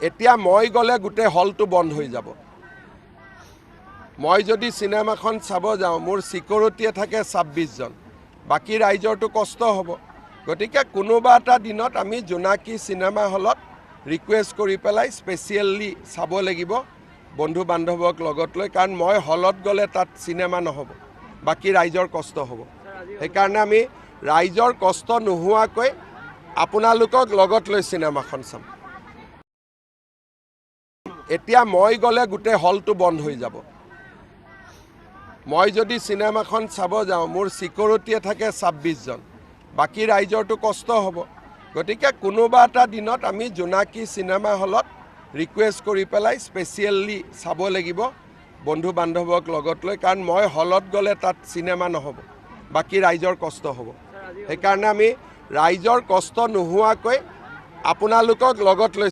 এতিয়া মই গ'লে গোটেই হলটো বন্ধ হৈ যাব। মই যদি চিনেমাখন চাব যাওঁ মোৰ সিকিউৰিটিয়ে থাকে 26 জন, বাকী ৰাইজৰটো কষ্ট হ'ব। গতিকে কোনোবা এটা দিনত আমি জোনাকী চিনেমা হলত ৰিকুৱেষ্ট কৰি পেলাই স্পেচিয়েলি চাব লাগিব বন্ধু বান্ধৱক লগত লৈ, কাৰণ মই হলত গ'লে তাত চিনেমা নহ'ব, বাকী ৰাইজৰ কষ্ট হ'ব। সেইকাৰণে আমি ৰাইজৰ কষ্ট নোহোৱাকৈ আপোনালোকক লগত লৈ চিনেমাখন চাম। এতিয়া মই গ'লে গোটেই হলটো বন্ধ হৈ যাব। মই যদি চিনেমাখন চাব যাওঁ মোৰ সিকিউৰিটিয়ে থাকে 26 জন, বাকী ৰাইজৰটো কষ্ট হ'ব। গতিকে কোনোবা এটা দিনত আমি জোনাকী চিনেমা হলত ৰিকুৱেষ্ট কৰি পেলাই স্পেচিয়েলি চাব লাগিব বন্ধু বান্ধৱক লগত লৈ, কাৰণ মই হলত গ'লে তাত চিনেমা নহ'ব, বাকী ৰাইজৰ কষ্ট হ'ব। সেইকাৰণে আমি ৰাইজৰ কষ্ট নোহোৱাকৈ আপোনালোকক লগত লৈ